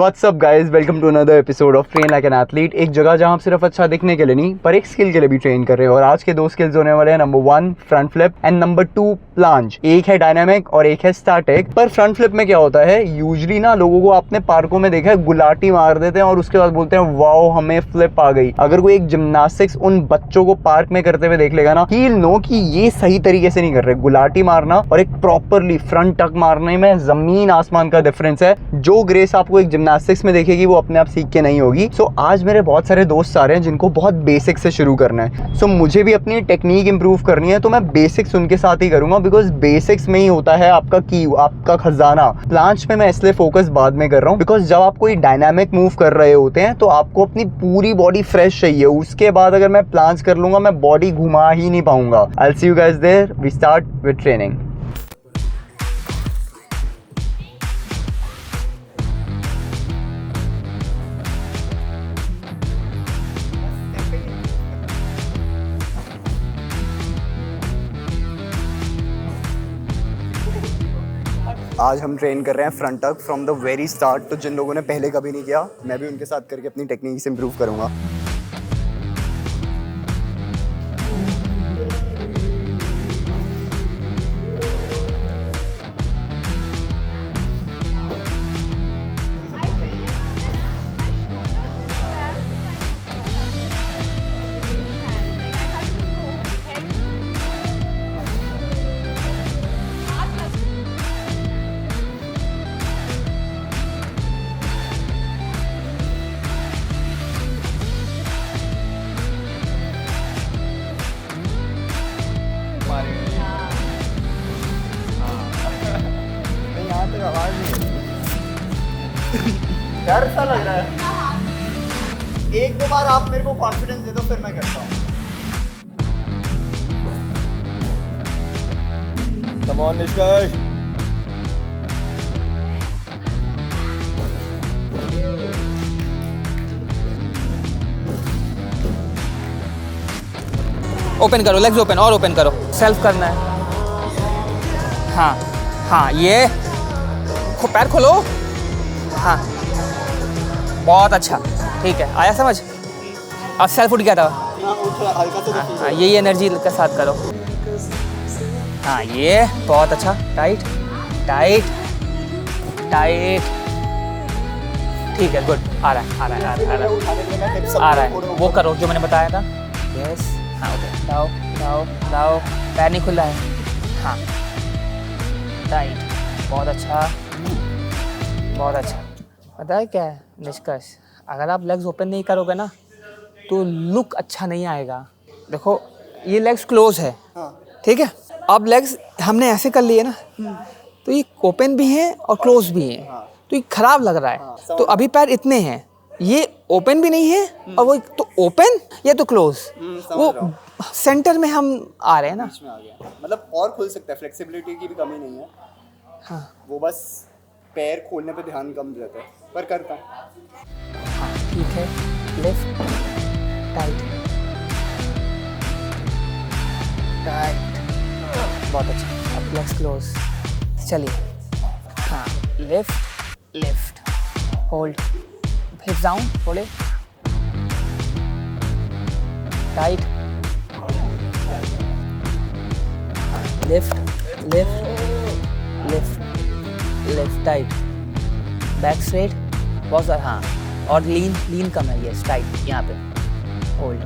What's up guys, welcome to another episode of Train Like an Athlete। एक जगह जहाँ आप सिर्फ अच्छा दिखने के लिए नहीं पर एक स्किल के लिए भी ट्रेन कर रहे हो। और आज के दो स्किल्स होने वाले हैं, number 1 front flip and number 2 प्लांज। एक है डायनामिक और एक है स्टैटिक। पर फ्रंट फ्लिप में क्या होता है, यूजली ना लोगों को आपने पार्कों में देखा है गुलाटी मार देते हैं और उसके बाद बोलते हैं वाओ हमें फ्लिप आ गई। अगर कोई एक जिम्नास्टिक्स उन बच्चों को पार्क में करते हुए देख लेगा ना, ही विल नो कि ये सही तरीके से नहीं कर रहे। गुलाटी मारना और एक प्रॉपरली फ्रंट टक मारने में जमीन आसमान का डिफरेंस है। जो ग्रेस आपको एक जिम्नास्टिक्स में देखेगी वो अपने आप सीख के नहीं होगी। आज मेरे बहुत सारे दोस्त आ रहे हैं जिनको बहुत बेसिक से शुरू करना है। मुझे भी अपनी टेक्निक इंप्रूव करनी है, तो मैं बेसिक्स उनके साथ ही करूंगा, बिकॉज बेसिक्स में ही होता है आपका की, आपका खजाना। प्लांच में मैं इसलिए फोकस बाद में कर रहा हूँ बिकॉज जब आप कोई डायनामिक मूव कर रहे होते हैं तो आपको अपनी पूरी बॉडी फ्रेश चाहिए। उसके बाद अगर मैं प्लांच कर लूंगा मैं बॉडी घुमा ही नहीं पाऊंगा। I see you guys there. We start with training. आज हम ट्रेन कर रहे हैं फ्रंट टक फ्रॉम द वेरी स्टार्ट। तो जिन लोगों ने पहले कभी नहीं किया, मैं भी उनके साथ करके अपनी टेक्निक इंप्रूव करूंगा। डर सा लग रहा है। एक दो बार आप मेरे को कॉन्फिडेंस दे दो फिर मैं करता हूँ। Come on, निष्कर्ष। ओपन करो, लेग्स ओपन और ओपन करो। सेल्फ करना है। हाँ हाँ, ये पैर खोलो। हाँ बहुत अच्छा, ठीक है, आया समझ। अब सेल्फ उठ गया था। हाँ, यही एनर्जी के साथ करो। हाँ ये बहुत अच्छा। टाइट टाइट टाइट, ठीक है, गुड। आ रहा है आ रहा है आ रहा है आ रहा है। वो करो जो मैंने बताया था। यस, हाँ ओके। दाओ दाओ दाओ, पैर नहीं खुला है। हाँ टाइट, बहुत अच्छा बहुत अच्छा। पता है क्या है निष्कर्ष, अगर आप लेग्स ओपन नहीं करोगे ना तो लुक अच्छा नहीं आएगा। देखो ये लेग्स क्लोज है, ठीक है। अब लेग्स हमने ऐसे कर लिए ना, तो ये ओपन भी हैं और क्लोज भी हैं, तो ये खराब लग रहा है। तो अभी पैर इतने हैं, ये ओपन भी नहीं है और वो तो ओपन या तो क्लोज, वो सेंटर में हम आ रहे हैं ना। मतलब और खुल सकता है, फ्लेक्सिबिलिटी की भी कमी नहीं है। हाँ वो बस पैर खोलने पे ध्यान कम रहता है, पर करता हूँ। हाँ ठीक है। लेफ्ट टाइट टाइट, बहुत अच्छा। अब लेग्स क्लोज, चलिए। हाँ left left, hold, hips down, थोड़े tight. Left left left left, tight, back straight, बहुत सारा। हाँ, और लीन कम है। ये टाइट, यहाँ पे होल्ड।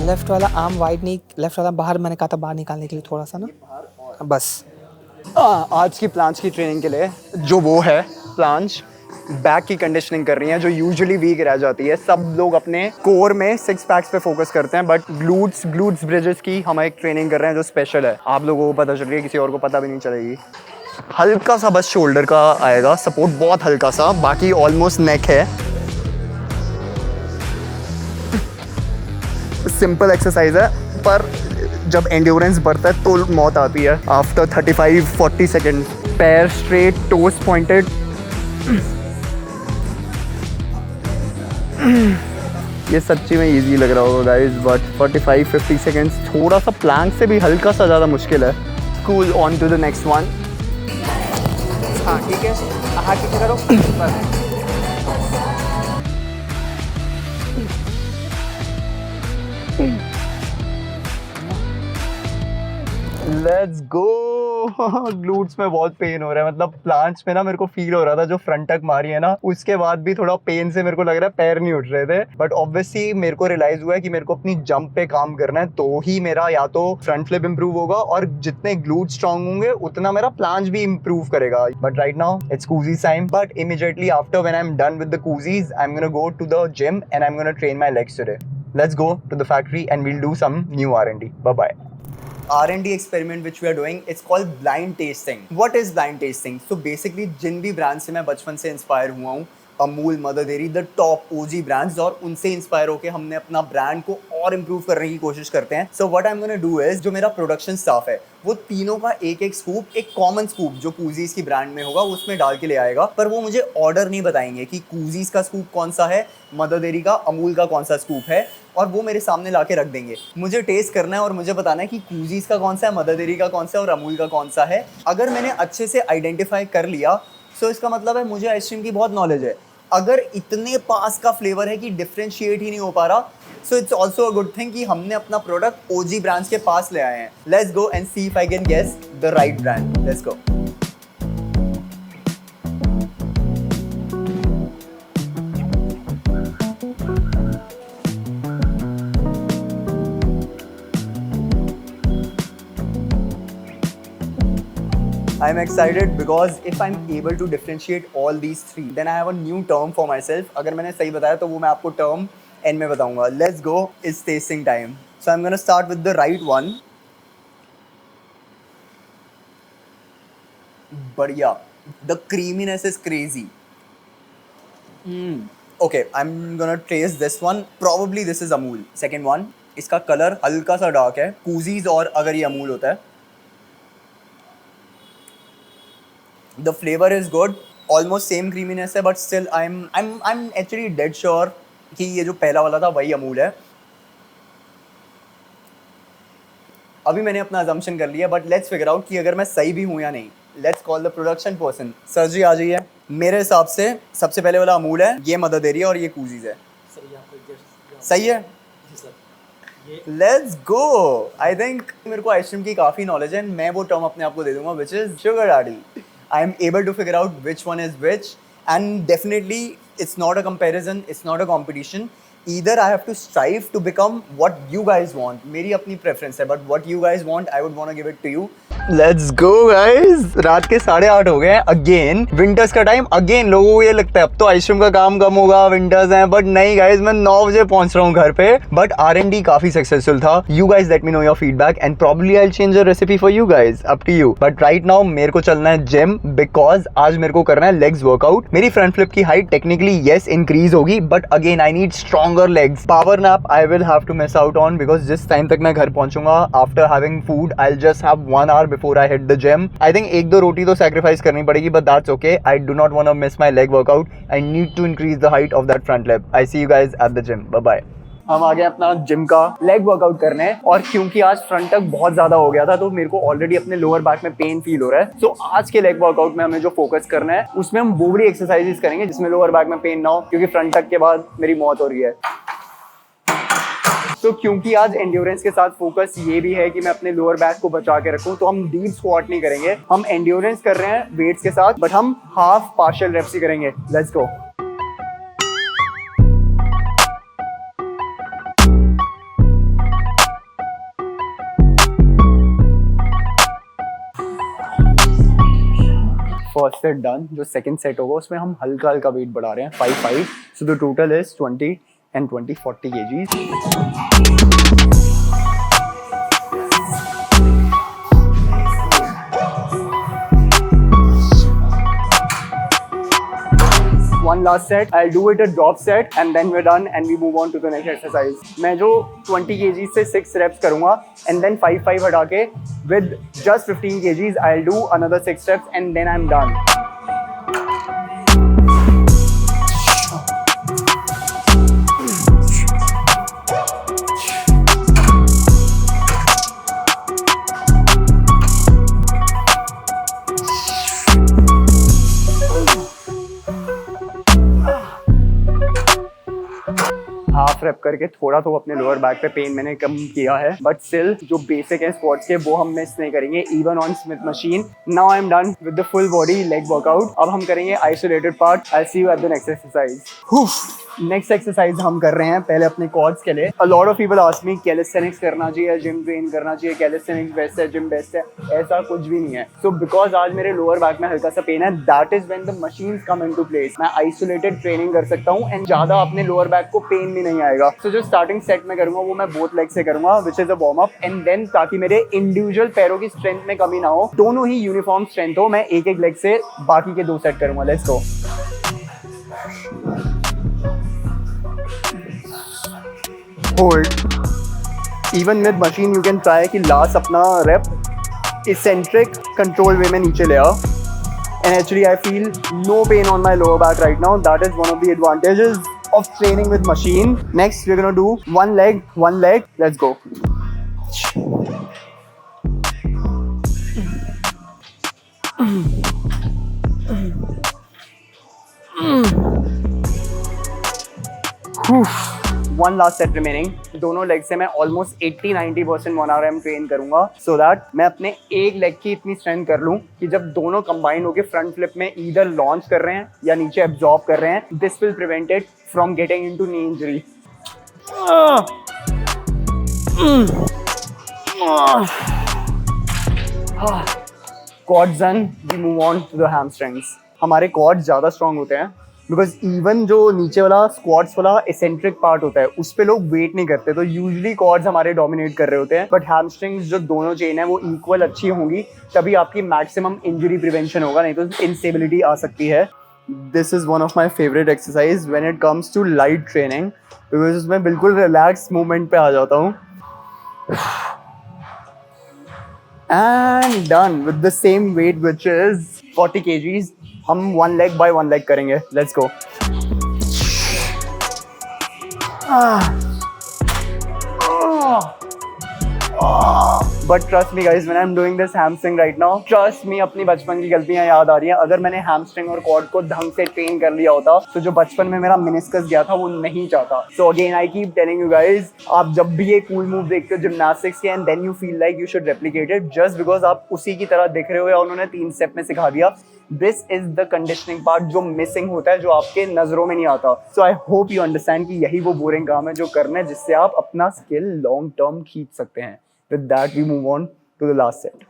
लेफ्ट वाला आर्म वाइड नहीं, लेफ्ट वाला बाहर, मैंने कहा था बाहर निकालने के लिए थोड़ा सा ना, बस। आज की प्लांच की ट्रेनिंग के लिए जो वो है, प्लांच बैक की कंडीशनिंग कर रही है जो यूजुअली वीक रह जाती है। सब लोग अपने कोर में 6 पैक्स पे फोकस करते हैं, बट ग्लूट्स ब्रिजेस की हम एक ट्रेनिंग कर रहे हैं जो स्पेशल है। आप लोगों को पता चल रही है, किसी और को पता भी नहीं चलेगी। हल्का सा बस शोल्डर का आएगा सपोर्ट, बहुत हल्का सा, बाकी ऑलमोस्ट नेक है। सिंपल एक्सरसाइज है, पर जब एंड्योरेंस बढ़ता है तो मौत आती है। आफ्टर 35-40 सेकेंड, पैर स्ट्रेट, टोस पॉइंटेड। ये सच्ची में इजी लग रहा होगा गाइस, बट 45-50 सेकेंड्स थोड़ा सा प्लैंक से भी हल्का सा ज़्यादा मुश्किल है। Cool, on to the next one. हाँ ठीक है, हाथ पीछे करो बस। Let's go. ग्लूट्स में बहुत पेन हो रहा है, मतलब प्लांट्स में ना मेरे को फील हो रहा था जो फ्रंट तक मारी है ना, उसके बाद भी थोड़ा पेन से मेरे को लग रहा है पैर नहीं उठ रहे थे। बट ऑब्वियसली मेरे को रियलाइज हुआ है कि मेरे को अपनी जंप पे काम करना है, तो ही मेरा या तो फ्रंट फ्लिप इंप्रूव होगा, और जितने ग्लूट स्ट्रांग होंगे उतना मेरा प्लांज भी इंप्रूव करेगा। But right now it's cookies time, but immediately after when I am done with the cookies I am gonna go to the gym and I am gonna train my legs today. Let's go to the factory and we'll do some new R&D. Bye-bye. R&D experiment which we are doing, it's called blind tasting. What is blind tasting? So basically जिन भी brand से मैं बचपन से inspire हुआ हूँ, Amul, mother dairy, the top OG brands, और उनसे inspire होकर हमने अपना ब्रांड को और इम्प्रूव करने की कोशिश करते हैं। So what I am gonna do is, जो मेरा प्रोडक्शन स्टाफ है वो तीनों का एक एक स्कूप, एक कॉमन स्कूप जो कूजीज की ब्रांड में होगा उसमें डाल के ले आएगा, पर वो मुझे ऑर्डर नहीं बताएंगे कि कूजीज का स्कूप कौन सा है, मदर डेयरी का, अमूल का कौन सा स्कूप है, और वो मेरे सामने ला के रख देंगे। मुझे टेस्ट करना है और मुझे बताना है कि कूजीज का कौन सा है, मदर डेयरी का कौन सा है और अमूल का कौन सा है। अगर मैंने अच्छे से आइडेंटिफाई कर लिया तो इसका मतलब है मुझे आइसक्रीम की बहुत नॉलेज है। अगर इतने पास का फ्लेवर है कि डिफरेंशिएट ही नहीं हो पा रहा, so it's also a good thing कि हमने अपना प्रोडक्ट ओजी ब्रांड्स के पास ले आए हैं। Let's go and see if I can guess the right brand. Let's go. I'm excited because if I'm able to differentiate all these three, then I have a new term for myself. अगर मैंने सही बताया तो वो मैं आपको term end में बताऊंगा. Let's go. It's tasting time. So I'm gonna start with the right one. बढ़िया. The creaminess is crazy. Okay, I'm gonna taste this one. Probably this is Amul. Second one. इसका colour हल्का सा dark है. कूजीज और अगर ये अमूल होता है. The flavor is good, almost same creaminess है, but still I'm actually dead sure कि ये जो पहला वाला था वही अमूल है। अभी मैंने अपना assumption कर लिया, but let's figure out कि अगर मैं सही भी हूँ या नहीं। Let's call the production person. Sir ji आ जाइए। मेरे हिसाब से सबसे पहले वाला अमूल है, ये मदर डेयरी है और ये कूजीज है। सही है? Let's go. I think मेरे को आइसक्रीम की काफ़ी नॉलेज है, मैं वो टर्म अपने आप को दे दूंगा, which is sugar daddy. I am able to figure out which one is which, and definitely it's not a comparison, it's not a competition. Either I have to strive to become what you guys want. मेरी अपनी preference है, but what you guys want, I would want to give it to you. Let's go guys. रात के 8:30 हो गए हैं। Again winters का time. Again लोगों को ये लगता है अब तो आइसक्रीम का काम कम होगा, विंटर्स हैं, बट नहीं गाइज, मैं 9 बजे पहुंच रहा हूँ घर पे। बट R&D काफी सक्सेसफुल था। You guys let me know your feedback and probably I will change the recipe for you guys, up to you. But right now मेरे को चलना है जिम, बिकॉज आज मेरे को करना है लेग्स वर्कआउट। मेरी फ्रंट फ्लिप की हाइट टेक्निकली येस इंक्रीज होगी, but again I need stronger legs. Power nap I will have to miss out on, because जिस टाइम तक मैं घर पहुंचूंगा after having food I will just have 1 hour before I hit the gym. I think 1-2 रोटी तो sacrifice करनी पड़ेगी, but that's okay. I do not want to miss my leg workout. I need to increase the height of that front leg. I see you guys at the gym. Bye bye. हम आ गए अपना gym का leg workout करने, और क्योंकि आज front तक बहुत ज्यादा हो गया था तो मेरे को ऑलरेडी अपने लोअर बैक में पेन फील हो रहा है। सो आज के लेग वर्कआउट में हमें जो फोकस करना है उसमें हम वो बड़ी एक्सरसाइजेस करेंगे जिसमें लोअर बैक में पेन ना हो, क्योंकि फ्रंट तक के बाद मेरी मौत हो रही है। तो क्योंकि आज एंड्योरेंस के साथ फोकस ये भी है कि मैं अपने लोअर बैक को बचा के रखूं, तो हम डीप स्क्वाट नहीं करेंगे। हम एंड्योरेंस कर रहे हैं वेट्स के साथ, बट हम हाफ पार्शियल रेप्स ही करेंगे। Let's go. First set done. जो सेकंड सेट होगा उसमें हम हल्का हल्का वेट बढ़ा रहे हैं, 5-5। So the total is 20 and 40 kgs. One last set. I'll do it a drop set and then we're done and we move on to the next exercise. मैं जो 20 kg से 6 reps करूँगा and then 5-5 हटा के with just 15 kgs I'll do another 6 reps and then I'm done. Half rape करके थोड़ा तो अपने लोअर बैक पे पेन मैंने कम किया है, बट स्टिल जो बेसिक है स्क्वाट्स के वो हम मिस नहीं करेंगे even on Smith machine. Now I am done with the full body leg workout. अब हम करेंगे isolated part. I see you at the next exercise. Next exercise हम कर रहे हैं पहले अपने क्वाड्स के लिए। A lot of people ask me calisthenics करना चाहिए, जिम ट्रेन करना चाहिए, कैलिस्थेनिक्स बेस्ट है, जिम बेस्ट है, ऐसा कुछ भी नहीं है। सो बिकॉज आज मेरे लोअर बैक में हल्का सा पेन है, that is when the machines come into place. मैं आइसोलेटेड ट्रेनिंग कर सकता हूँ एंड ज्यादा अपने लोअर बैक को पेन भी नहीं आएगा। सो जो स्टार्टिंग सेट में करूंगा वो मैं बोथ लेग से करूंगा, which is a warm up, and then ताकि मेरे इंडिविजुअल पैरों की स्ट्रेंथ में कमी ना हो, दोनों ही यूनिफॉर्म स्ट्रेंथ हो, मैं एक एक लेग से बाकी के 2 सेट करूंगा। Let's go. Hold. Even with machine you can try कि लास्ट अपना रेप eccentric control way में नीचे ले आओ, and actually I feel no pain on my lower back right now. That is one of the advantages of training with machine. Next we're gonna do one leg. Let's go. One last set remaining. दोनों leg से मैं almost 80-90% 1 RM train करूंगा, so that मैं अपने एक leg की इतनी strength कर लूं कि जब दोनों कंबाइन होकर फ्रंट फ्लिप में ईदर लॉन्च कर रहे हैं या नीचे एब्जॉर्ब कर रहे हैं, this will prevent it from getting into knee injury. Quads done, we move on to the hamstrings. हमारे quads ज़्यादा स्ट्रॉन्ग होते हैं बिकॉज इवन जो नीचे वाला स्क्वाट्स वाला एसेंट्रिक पार्ट होता है उस पे लोग वेट नहीं करते, तो यूजुअली क्वाड्स हमारे डोमिनेट कर रहे होते हैं, बट हैमस्ट्रिंग्स जो दोनों चेन है वो इक्वल अच्छी होंगी, तभी आपकी मैक्सिमम इंजरी प्रिवेंशन होगा, नहीं तो इंस्टेबिलिटी आ सकती है। This is one of my favourite exercise when it comes to light training, because उसमें बिल्कुल रिलैक्स मूवमेंट पे आ जाता हूँ। And done with the same weight which is 40 kgs। हम 1 leg by 1 leg करेंगे। Let's go. But trust me guys, when I am doing this hamstring right now, trust me अपनी बचपन की गलतियां याद आ रही हैं। अगर मैंने हैमस्ट्रिंग और क्वाड को ढंग से ट्रेन कर लिया होता तो जो बचपन में मेरा मेनिस्कस गया था वो नहीं चाहता। So again I keep telling you guys, आप जब भी ये कूल मूव देखते हो जिम्नास्टिक्स के and then you feel like you should replicate it just because आप उसी की तरह दिख रहे हो या उन्होंने 3 स्टेप में सिखा दिया, this is the conditioning part जो मिसिंग होता है, जो आपके नजरों में नहीं आता। सो आई होप यू अंडरस्टैंड कि यही वो बोरिंग काम है जो करना है, जिससे आप अपना स्किल लॉन्ग टर्म खींच सकते हैं। With that we move on to the last set.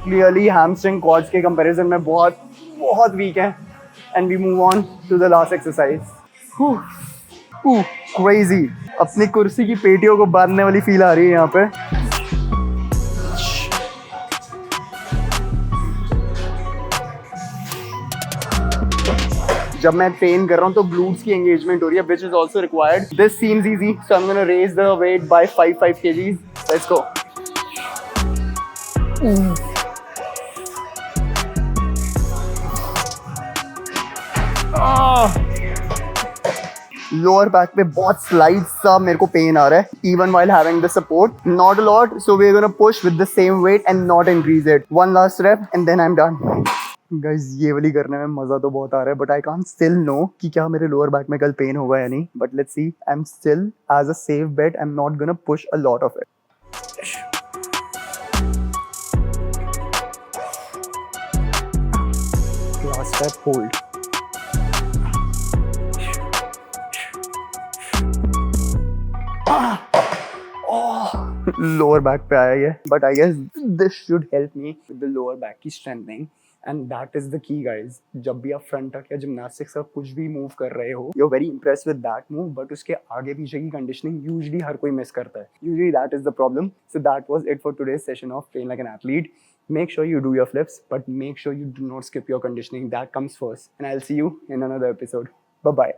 Clearly hamstring quads के comparison में बहुत weak है, and we move on to the last exercise. Crazy. अपनी कुर्सी की पेटियों को बांधने वाली फील आ रही है यहाँ पे। जब मैं ट्रेन कर रहा हूँ तो ग्लूट्स की एंगेजमेंट हो रही है, which is also required. This seems easy, so I'm gonna raise the weight by 5 kgs. Let's go. Lower back पे बहुत स्लाइड सा मेरे को पेन आ रहा है, even while having the support. Not a lot, so we're gonna push with the same weight and not increase it. One last rep and then I'm done. Guys ये वाली करने में मजा तो बहुत आ रहा है, but I can't still know कि क्या मेरे लोअर बैक में कल पेन होगा या नहीं, but let's see. I am still as a safe bet, I am not gonna push a lot of it. Last step, hold. Lower back पे आया ये, but I guess this should help me with the lower back की strengthening, and that is the key guys. जब भी आप front टक या gymnastics का कुछ भी मूव कर रहे हो, you are very impress with that move, but उसके आगे पीछे की कंडीशनिंग यूजुअली हर कोई मिस करता है। Usually that is the problem. So that was it for today's session of train like an athlete. Make sure you do your flips, but make sure you do not skip your conditioning. That comes first. And I'll see you in another episode. Bye-bye.